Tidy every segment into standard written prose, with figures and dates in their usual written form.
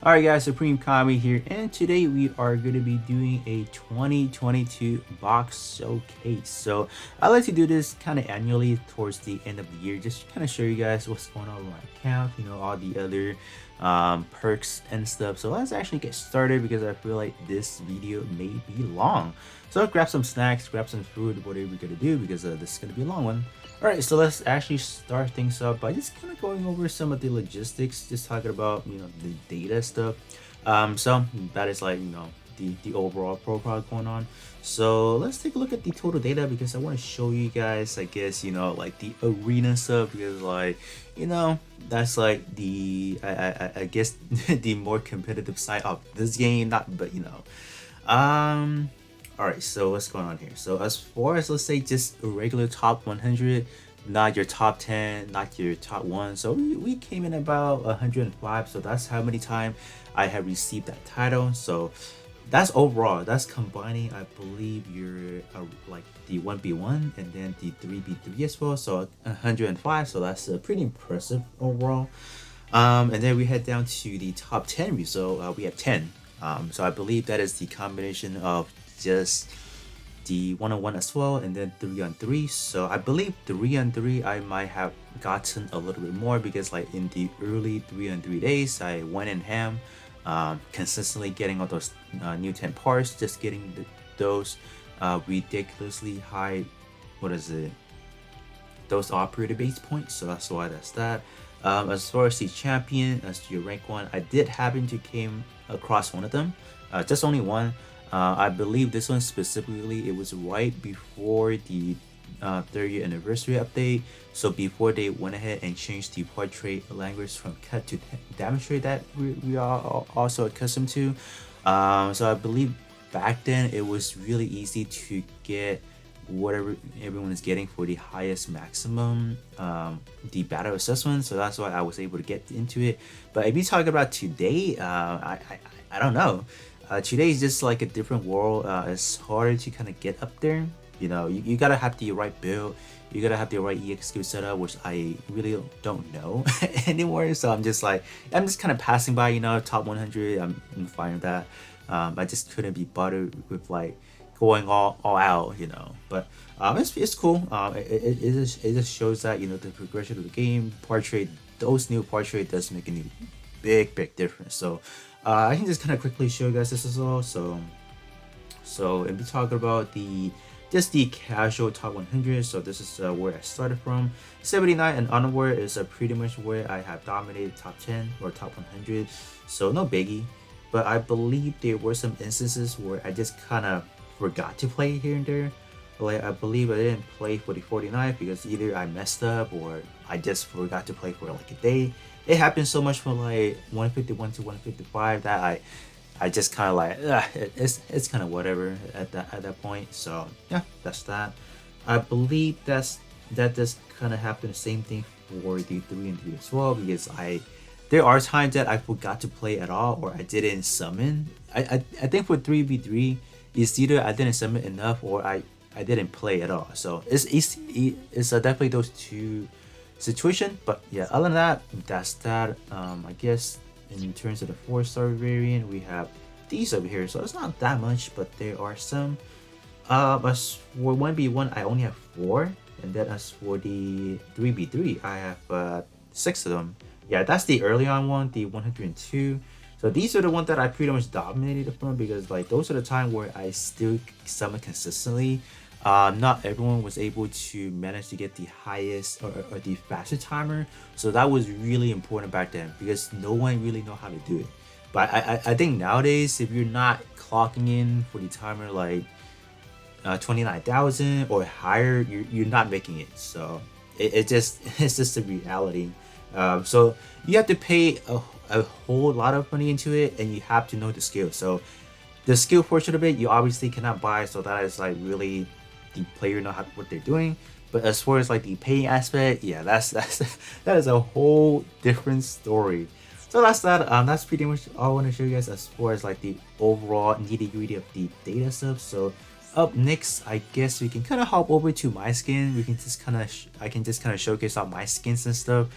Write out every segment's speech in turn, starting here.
Alright guys, Supreme Kami here, and today we are going to be doing a 2022 box showcase. So I like to do this kind of annually towards the end of the year, just to kind of show you guys what's going on with my account, all the other perks and stuff. So let's actually get started because I feel like this video may be long. So grab some snacks, grab some food, whatever we're going to do, because this is going to be a long one. Alright, so let's actually start things up by just kind of going over some of the logistics, just talking about, the data stuff. So that is like, the overall profile going on. So let's take a look at the total data because I want to show you guys, I guess, like the arena stuff because like, that's like the, I guess the more competitive side of this game, not, but Alright, so what's going on here? So as far as, let's say, just a regular top 100, not your top 10, not your top 1. So we came in about 105. So that's how many times I have received that title. So that's overall. That's combining, I believe, your like the 1v1 and then the 3v3 as well. So 105. So that's pretty impressive overall. And then we head down to the top 10. So we have 10. So I believe that is the combination of just the 1-on-1 as well and then 3-on-3. So I believe 3-on-3 I might have gotten a little bit more because like in the early 3-on-3 days I went in ham, consistently getting all those new 10 parts, just getting those ridiculously high, what is it, those operator base points. So that's why that's that. As far as the champion, as your rank 1, I did happen to came across one of them, just only one. I believe this one specifically, it was right before the 30th anniversary update. So before they went ahead and changed the portrait language from cut to demonstrate that we are also accustomed to. So I believe back then it was really easy to get whatever everyone is getting for the highest maximum the battle assessment. So that's why I was able to get into it. But if you talk about today, I don't know. Today is just like a different world. It's harder to kind of get up there. You gotta have the right build. You gotta have the right EX skill setup, which I really don't know anymore. So I'm just kind of passing by. Top 100. I'm fine with that. I just couldn't be bothered with like going all out. But it's cool. It just shows that the progression of the game. Portrait, those new portrait does make a new big difference. So I can just kind of quickly show you guys this as well. So if we talk about the casual top 100, so this is where I started from. 79 and onward is pretty much where I have dominated top 10 or top 100, so no biggie. But I believe there were some instances where I just kind of forgot to play here and there. Like I believe I didn't play for the 49 because either I messed up or I just forgot to play for like a day. It happens so much from like 151 to 155 that I just kind of like it's kind of whatever at that point. So yeah, that's that. I believe that does kind of happen the same thing for the 3-on-3 as well because there are times that I forgot to play at all or I didn't summon. I think for 3v3 it's either I didn't summon enough or I didn't play at all. So it's definitely those two situation. But yeah, other than that, that's that. I guess in terms of the 4-star variant, we have these over here, so it's not that much, but there are some. As for 1v1 I only have 4, and then as for the 3v3 I have 6 of them. Yeah, that's the early on one, the 102. So these are the ones that I pretty much dominated from because like those are the time where I still summon consistently. Not everyone was able to manage to get the highest or the fastest timer, so that was really important back then because no one really know how to do it. But I think nowadays if you're not clocking in for the timer like 29,000 or higher, you're not making it. So it's just a reality. So you have to pay a whole lot of money into it, and you have to know the skill. So the skill portion of it you obviously cannot buy, so that is like really the player know what they're doing. But as far as like the paying aspect, yeah, that is a whole different story. So that's that. That's pretty much all I want to show you guys as far as like the overall nitty-gritty of the data stuff. So up next, I guess we can kind of hop over to my skin. We can just kind of I can just kind of showcase out my skins and stuff.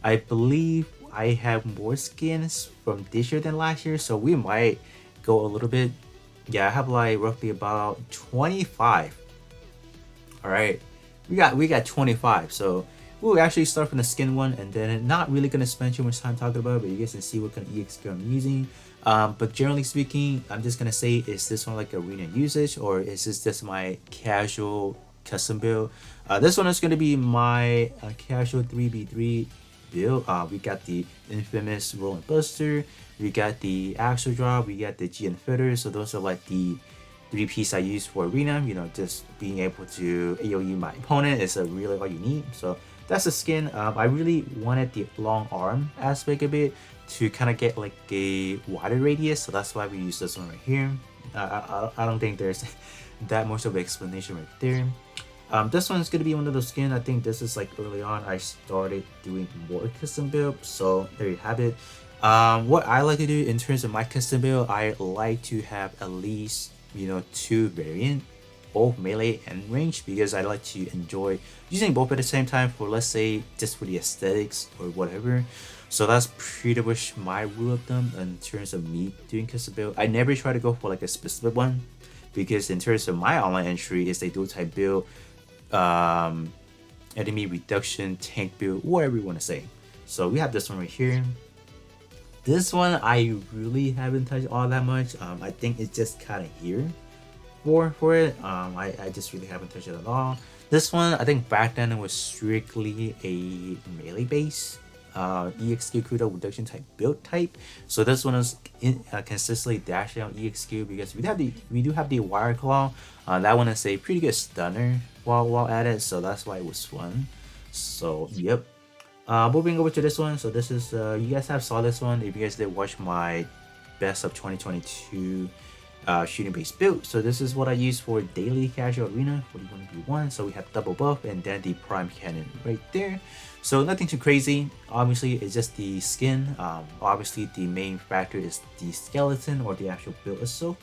I believe I have more skins from this year than last year, so we might go a little bit. Yeah, I have like roughly about 25. All right, we got 25. So we'll actually start from the skin one, and then not really gonna spend too much time talking about it, but you guys can see what kind of EXQ I'm using. But generally speaking, I'm just gonna say, is this one like arena usage, or is this just my casual custom build? This one is gonna be my casual 3v3 build. We got the infamous rolling buster, we got the axle drop, we got the GN fitter. So those are like the three piece I use for arena. You know, just being able to AoE my opponent is really all you need. So that's the skin. I really wanted the long arm aspect of it to kind of get like a wider radius, so that's why we use this one right here. I don't think there's that much of an explanation right there. This one's gonna be one of those skin. I think this is like early on I started doing more custom build, so there you have it. What I like to do in terms of my custom build, I like to have at least, you know, 2 variant, both melee and range, because I like to enjoy using both at the same time for, let's say, just for the aesthetics or whatever. So that's pretty much my rule of thumb in terms of me doing custom build. I never try to go for like a specific one, because in terms of my online entry is a dual type build, enemy reduction, tank build, whatever you want to say. So we have this one right here. This one I really haven't touched all that much. I think it's just kind of here for it. I just really haven't touched it at all. This one, I think back then it was strictly a melee base EXQ cooldown reduction type build type. So this one is consistently dashing out EXQ, because we do have the wire claw. That one is a pretty good stunner while at it, so that's why it was fun. So yep. Moving over to this one. So this is you guys have saw this one if you guys did watch my best of 2022 shooting based build. So this is what I use for daily casual arena 41v1. So we have double buff and then the prime cannon right there. So nothing too crazy. Obviously it's just the skin. Obviously the main factor is the skeleton or the actual build itself.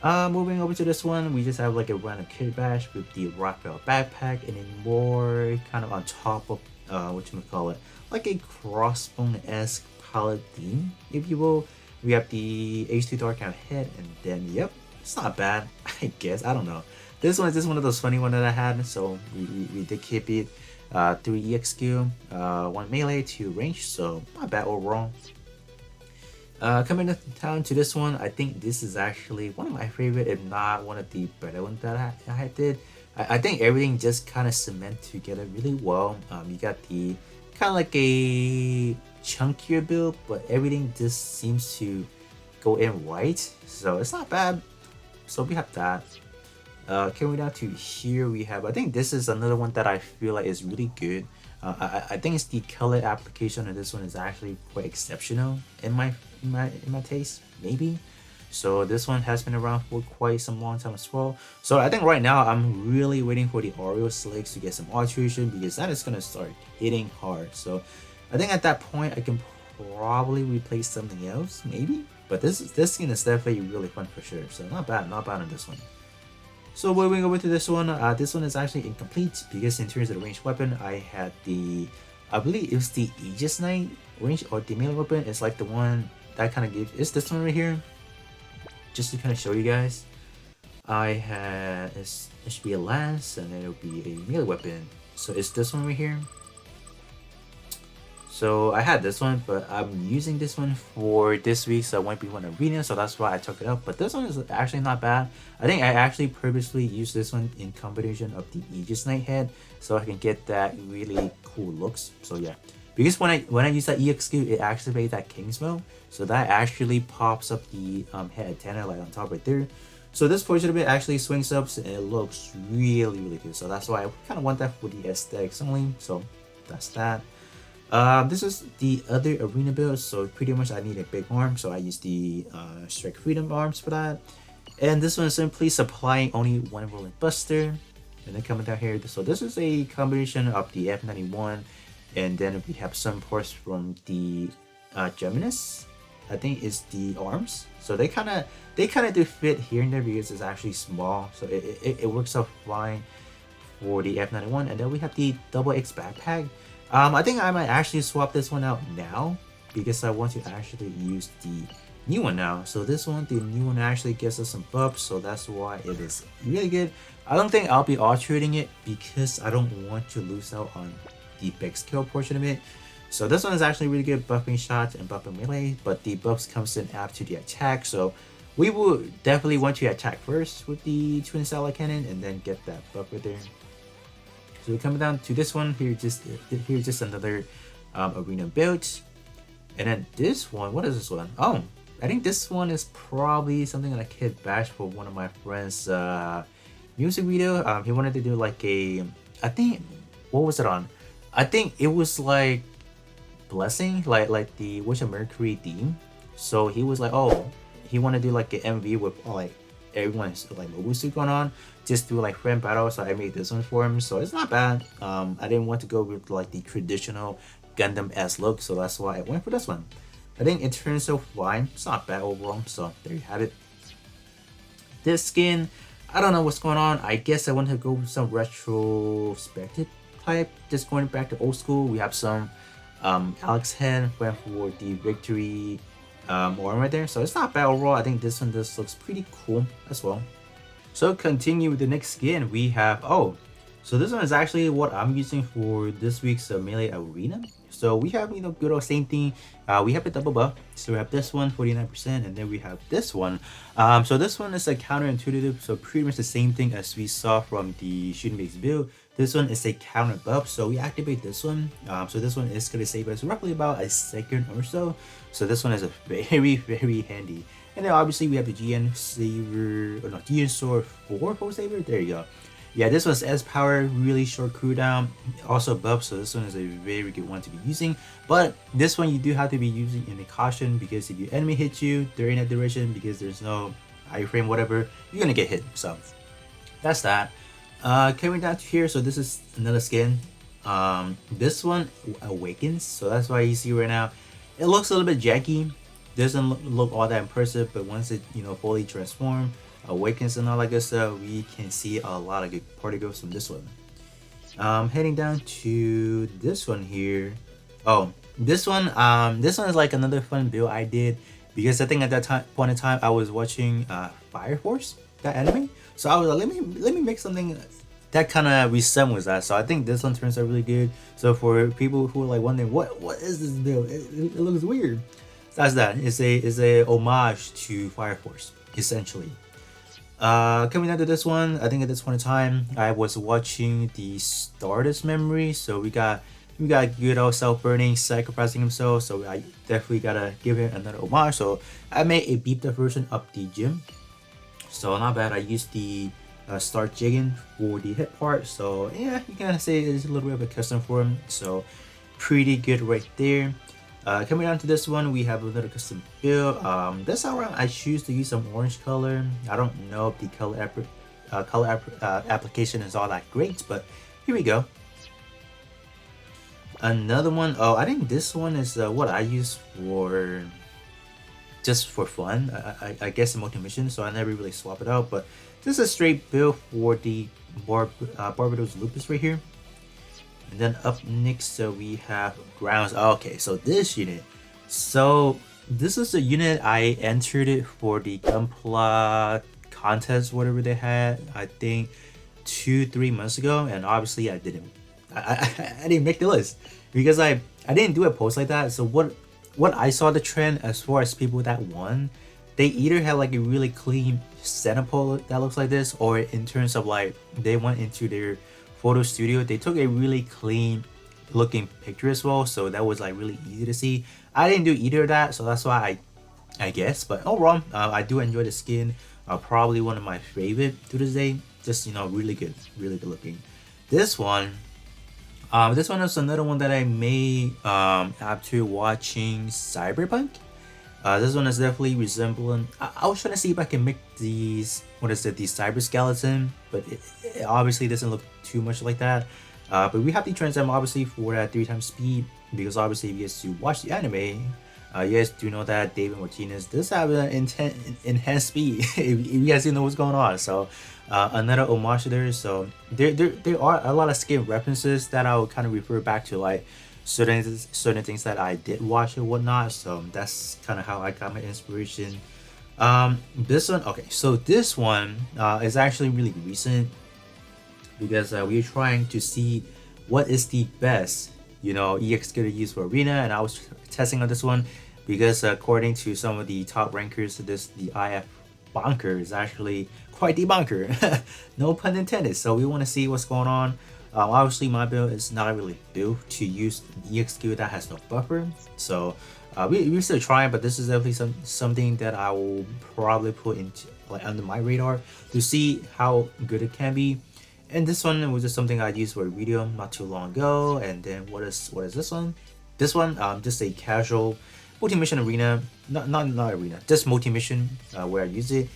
Moving over to this one, we just have like a random kit bash with the Raphael backpack, and then more kind of on top of whatchamacallit, like a crossbone-esque paladin, if you will. We have the H2 Dark Count head, and then yep, it's not bad, I guess. I don't know. This one is just one of those funny ones that I had, so we did keep it 3 EXQ, 1 melee, 2 range, so not bad overall. Coming down to this one, I think this is actually one of my favorite, if not one of the better ones that I did. I think everything just kind of cement together really well. You got the kind of like a chunkier build, but everything just seems to go in right, so it's not bad. So we have that. Coming down to here, we have, I think this is another one that I feel like is really good. I think it's the color application of this one is actually quite exceptional in my taste, maybe. So this one has been around for quite some long time as well. So I think right now I'm really waiting for the Oreo Slicks to get some alteration, because that is gonna start hitting hard. So I think at that point I can probably replace something else, maybe. But this skin is definitely really fun for sure. So not bad on this one. So moving over to this one is actually incomplete, because in terms of the ranged weapon, I had the, I believe it was the Aegis Knight range, or the melee weapon. It's like the one that kind of gives, it's this one right here. Just to kind of show you guys, I had, it should be a lance, and then it'll be a melee weapon. So it's this one right here. So I had this one, but I'm using this one for this week, so I won't be one arena, so that's why I took it up. But this one is actually not bad. I think I actually purposely used this one in combination of the Aegis Knight head, so I can get that really cool looks. So yeah, because when I use that EXQ, it activates that King's Mode, so that actually pops up the head antenna like on top right there. So this portion of it actually swings up, and it looks really good. So that's why I kind of want that for the aesthetics only. So that's that. This is the other arena build, so pretty much I need a big arm, so I use the Strike Freedom arms for that. And this one is simply supplying only 1 rolling buster. And then coming down here, so this is a combination of the F91, and then we have some parts from the Geminis. I think it's the arms, so they kind of do fit here and there, because it's actually small, so it works out fine for the F91. And then we have the double X backpack. I think I might actually swap this one out now, because I want to actually use the new one now. So this one, the new one actually gives us some buffs, so that's why it is really good. I don't think I'll be alternating it because I don't want to lose out on the big skill portion of it. So this one is actually really good, buffing shots and buffing melee, but the buffs comes in after the attack. So we will definitely want to attack first with the twin satellite cannon and then get that buff right there. So we're coming down to this one here. Here's just another arena build, and then this one. What is this one? Oh, I think this one is probably something that I Kid Bash for one of my friends' music video. He wanted to do like a, I think, what was it on? I think it was like Blessing, like the Wish of Mercury theme. So he was like, oh, he wanted to do like an MV with like everyone's like mobile suit going on, just do like friend battle. So I made this one for him. So it's not bad. I didn't want to go with like the traditional Gundam-esque look, so that's why I went for this one. I think it turns out fine. It's not bad overall. So there you have it. This skin, I don't know what's going on. I guess I want to go with some retrospective type. Just going back to old school. We have some Alex Hen went for the victory arm right there. So it's not bad overall. I think this one just looks pretty cool as well. So continue with the next skin. We have, oh, so this one is actually what I'm using for this week's melee arena. So we have, you know, good old same thing. We have a double buff. So we have this one, 49%, and then we have this one. So this one is a counterintuitive. So pretty much the same thing as we saw from the shooting base build. This one is a counter buff. So we activate this one. So this one is going to save us roughly about a second or so. So this one is a very, very handy. And then obviously we have the GN Saver, or not, GN Sword 4 Full Saver. There you go. Yeah, this one's S power, really short cooldown, also buff, so this one is a very good one to be using. But this one you do have to be using in a caution, because if your enemy hits you during that duration, because there's no iframe, whatever, you're gonna get hit. So that's that. Coming down to here, so this is another skin. This one awakens, so that's why you see right now it looks a little bit janky. Doesn't look all that impressive, but once it, you know, fully transforms, awakens and all that good stuff, we can see a lot of good particles from this one. Heading down to this one here. Oh, this one is like another fun build I did, because I think at that point in time I was watching Fire Force, that anime. So I was like, let me make something that kind of resembles that. So I think this one turns out really good. So for people who are like wondering what is this build, it looks weird. That's that. It's a homage to Fire Force essentially. Coming down to this one, I think at this point in time I was watching the Stardust Memory, so we got good old self-burning, sacrificing himself, so I definitely gotta give him another homage. So I made a beefed up version of the gym, so not bad. I used the start jigging for the hit part, so yeah, you can say it's a little bit of a custom for him, so pretty good right there. Coming down to this one, we have another custom build. This time around, I choose to use some orange color. I don't know if the color application is all that great, but here we go. Another one. Oh, I think this one is what I use for just for fun. I guess in multi-mission, so I never really swap it out. But this is a straight build for the Barbados Lupus right here. And then up next, we have Grounds. Okay, so this unit. So this is the unit I entered it for the Gunpla contest, whatever they had. I think 2-3 months ago, and obviously I didn't. I didn't make the list because I didn't do a post like that. So what I saw the trend as far as people that won, they either had like a really clean setup that looks like this, or in terms of like they went into their photo studio, they took a really clean looking picture as well, so that was like really easy to see. I didn't do either of that, so that's why I guess. But overall, I do enjoy the skin. Probably one of my favorite to this day. Just, you know, really good looking. This one is another one that I made after watching Cyberpunk. This one is definitely resembling. I was trying to see if I can make these, the cyber skeleton, but it obviously doesn't look too much like that. But we have the transform obviously for that 3x speed, because obviously if you guys do watch the anime, you guys do know that David Martinez does have an enhanced speed. if you guys didn't know what's going on. So another homage there. So there are a lot of skin references that I will kind of refer back to, like certain things that I did watch and whatnot. So that's kind of how I got my inspiration. This one, okay, so this one is actually really recent because we're trying to see what is the best, EXQ to use for arena, and I was testing on this one because according to some of the top rankers, the IF bonker is actually quite the bonker, no pun intended. So we want to see what's going on. Obviously, my build is not really built to use EXQ that has no buffer, so we're still trying, but this is definitely something that I will probably put into under my radar to see how good it can be. And this one was just something I used for a video not too long ago. And then what is this one? This one, just a casual multi-mission arena, not arena, just multi-mission where I use it.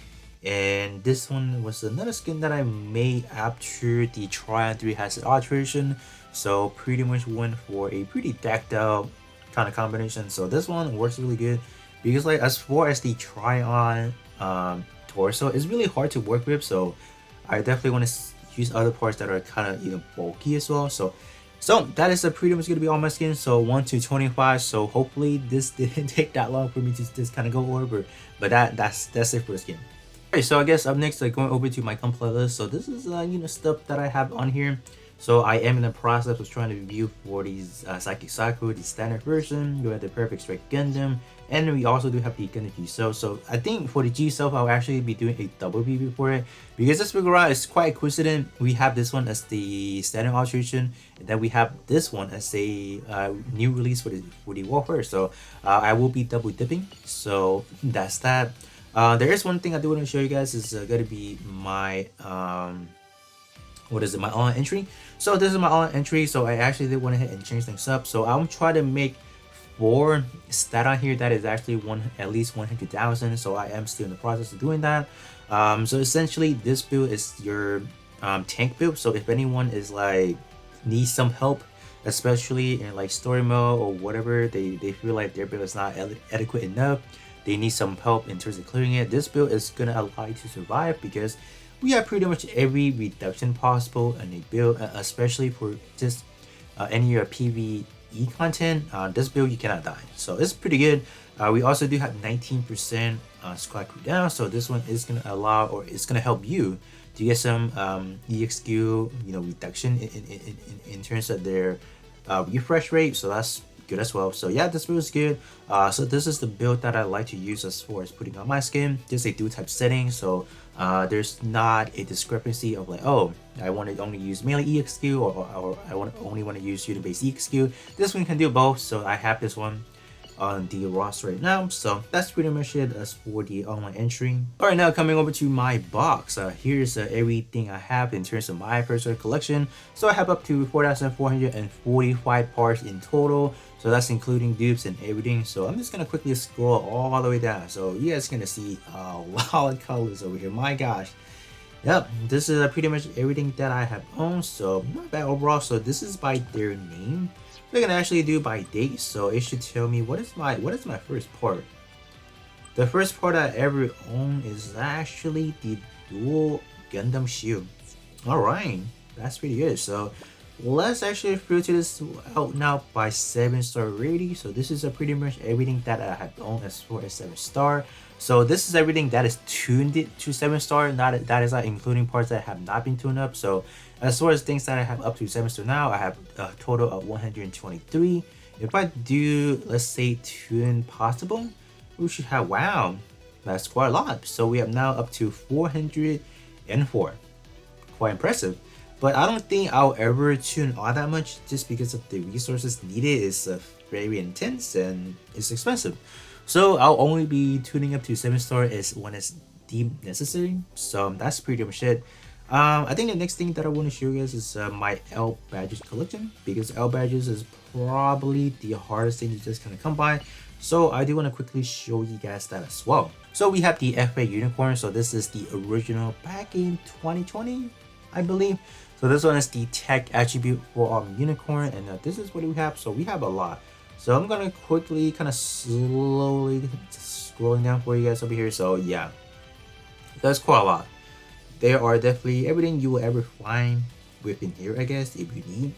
And this one was another skin that I made after the Tryon 3 has an alteration. So pretty much went for a pretty decked out kind of combination. So this one works really good because like as far as the Tryon torso, it's really hard to work with. So I definitely want to use other parts that are kind of bulky as well. So that is pretty much gonna be all my skins. So 1 to 25. So hopefully this didn't take that long for me to just kind of go over, but that's it for the skin. Alright, so I guess up next, going over to my Gunpla list. So this is stuff that I have on here. So I am in the process of trying to review for these Psychic Sakura, the standard version. We have the Perfect Strike Gundam, and we also do have the Gundam G Self. So I think for the G Self, I'll actually be doing a double review for it because this figure out is quite coincident. We have this one as the standard alteration, and then we have this one as a new release for the Warfare. So I will be double dipping. So that's that. There is one thing I do want to show you guys is going to be my my online entry. So this is my online entry. So I actually did went ahead and change things up. So I'm trying to make 4 stat on here that is actually at least 100,000. So I am still in the process of doing that. So essentially this build is your tank build. So if anyone is like needs some help, especially in like story mode or whatever, they feel like their build is not adequate enough, they need some help in terms of clearing it, this build is gonna allow you to survive because we have pretty much every reduction possible in a build, especially for just any of your PvE content. This build you cannot die, so it's pretty good. We also do have 19% squad cooldown, so this one is gonna allow, or it's gonna help you to get some EXQ reduction in terms of their refresh rate, so that's good as well. So yeah, this build is good. So this is the build that I like to use as far as putting on my skin. Just a dual type setting, so there's not a discrepancy of like, oh, I want to only use melee EXQ or I only want to use unit based EXQ. This one can do both, so I have this one on the roster right now. So that's pretty much it as for the online entry. Alright, now coming over to my box. Here's everything I have in terms of my personal collection. So I have up to 4,445 parts in total. So that's including dupes and everything. So I'm just gonna quickly scroll all the way down. So you guys gonna see a lot of colors over here. My gosh. Yep, this is pretty much everything that I have owned. So not bad overall. So this is by their name. We're gonna actually do by date, so it should tell me what is my first part. The first part I ever owned is actually the dual Gundam shield. Alright, that's pretty good. So let's actually filter this out now by 7-star rating. So this is pretty much everything that I have owned as far as 7-star. So this is everything that is tuned to 7-star, that is not including parts that have not been tuned up. So as far as things that I have up to 7-star now, I have a total of 123. If I do, let's say, tune possible, we should have, wow, that's quite a lot. So we have now up to 404. Quite impressive. But I don't think I'll ever tune all that much just because of the resources needed is very intense and it's expensive. So I'll only be tuning up to 7-star when it's deemed necessary. So that's pretty much it. I think the next thing that I want to show you guys is my L badges collection, because L badges is probably the hardest thing to just kind of come by. So I do want to quickly show you guys that as well. So we have the FA unicorn. So this is the original back in 2020, I believe. So this one is the tech attribute for unicorn, and this is what we have. So we have a lot. So I'm gonna quickly kind of slowly scrolling down for you guys over here. So yeah, that's quite a lot. There are definitely everything you will ever find within here, I guess, if you need.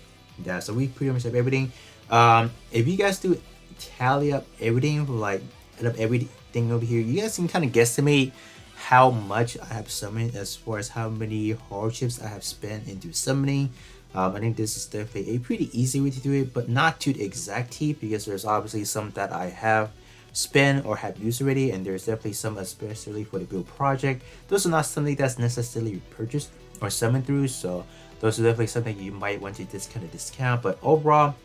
Yeah, so we pretty much have everything. If you guys do tally up everything, like add up everything over here, you guys can kind of guesstimate how much I have summoned as far as how many hardships I have spent into summoning. I think this is definitely a pretty easy way to do it, but not to the exact T, because there's obviously some that I have spent or have used already, and there's definitely some, especially for the build project. Those are not something that's necessarily purchased or summoned through, so those are definitely something you might want to just kind of discount. But overall,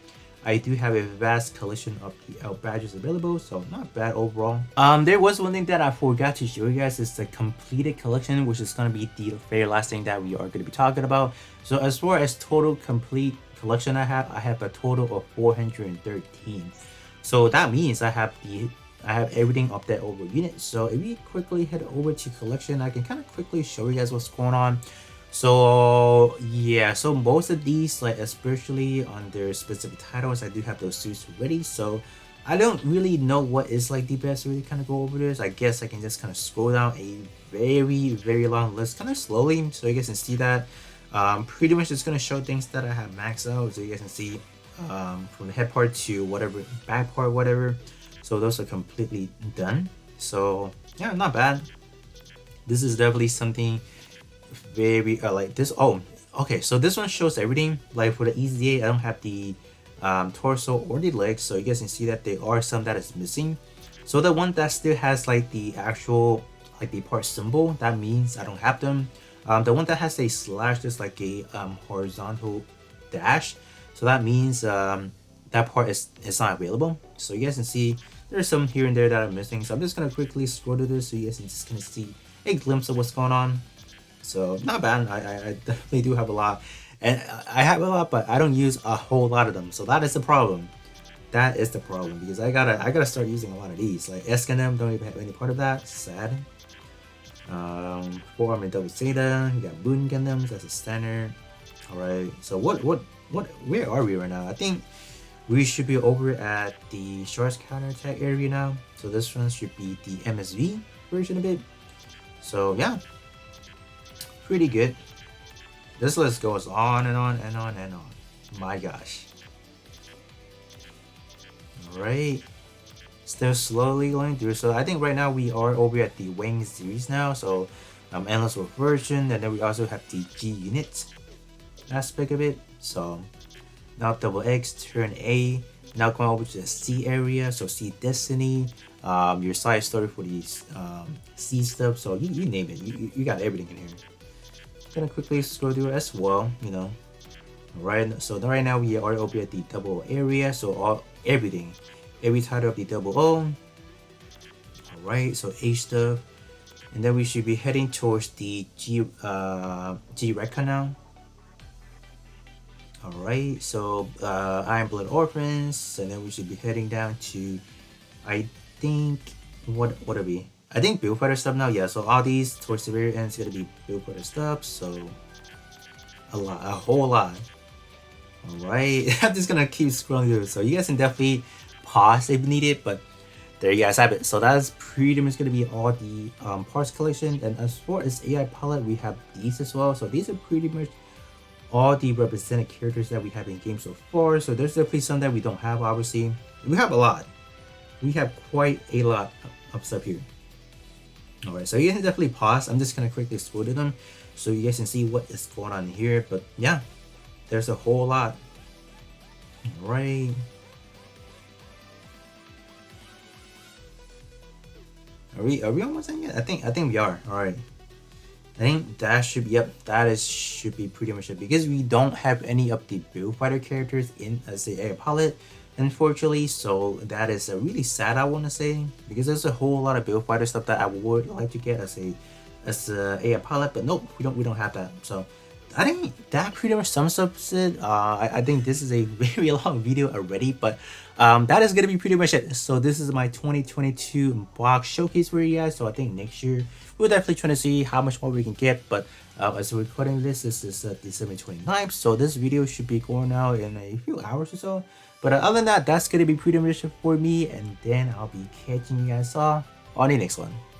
I do have a vast collection of the L badges available, so not bad overall. There was one thing that I forgot to show you guys, is the completed collection, which is gonna be the very last thing that we are gonna be talking about. So as far as total complete collection I have a total of 413. So that means I have everything up there over unit. So if we quickly head over to collection, I can kind of quickly show you guys what's going on. So yeah, so most of these, like especially on their specific titles, I do have those suits ready. So I don't really know what is like the best way to kind of go over this. I guess I can just kind of scroll down a very long list kind of slowly, so you guys can see that. Pretty much it's gonna show things that I have maxed out, so you guys can see from the head part to whatever back part, whatever. So those are completely done. So yeah, not bad. This is definitely something very like this. Oh, okay, so this one shows everything. Like for the EZA, I don't have the torso or the legs, so you guys can see that there are some that is missing. So the one that still has like the actual like the part symbol, that means I don't have them. The one that has a slash, just like a horizontal dash, so that means that part is not available. So you guys can see there's some here and there that are missing. So I'm just gonna quickly scroll to this so you guys can just kind of see a glimpse of what's going on. So not bad. I definitely do have a lot, and I have a lot, but I don't use a whole lot of them. So that is the problem. That is the problem, because I gotta start using a lot of these. Like Escanem don't even have any part of that. Sad. Form and double Zeta. You got Boon Gundams. That's a standard. All right. So where are we right now? I think we should be over at the Sharks counterattack area now. So this one should be the MSV version of it. So yeah, pretty good. This list goes on and on and on and on. My gosh. Alright. Still slowly going through. So I think right now we are over at the Wing series now. So Endless War version, and then we also have the G unit aspect of it. So now double X, turn A. Now going over to the C area. So C Destiny. Your side story for these C stuff. So you name it. You got everything in here. Gonna quickly scroll through as well, you know. Alright, so right now we are over at the double area, so everything, every title of the double O. Alright, so A stuff, and then we should be heading towards the G Recon now. Alright, so Iron Blood Orphans, and then we should be heading down to, I think, what are we? I think build fighter stuff now. Yeah, so all these towards the very end is gonna be build fighter stuff. So a whole lot. All right, I'm just gonna keep scrolling through. So you guys can definitely pause if you need it, but there you guys have it. So that's pretty much gonna be all the parts collection. And as far as AI palette, we have these as well. So these are pretty much all the represented characters that we have in game so far. So there's definitely some that we don't have. Obviously, we have a lot. We have quite a lot of stuff here. Alright, so you can definitely pause. I'm just gonna quickly scroll to them so you guys can see what is going on here. But yeah, there's a whole lot. Alright. Are we almost done yet? I think we are. Alright. I think that should be should be pretty much it, because we don't have any of the build fighter characters in as the AI palette, unfortunately. So that is a really sad, I want to say, because there's a whole lot of build fighter stuff that I would like to get as a AI palette, but nope, we don't have that. So I think that pretty much sums up it. I think this is a very long video already, but that is gonna be pretty much it. So this is my 2022 box showcase for you guys. So I think next year we're definitely trying to see how much more we can get. But as we're recording this is December 29th, so this video should be going out in a few hours or so. But other than that, that's gonna be pretty much it for me, and then I'll be catching you guys all on the next one.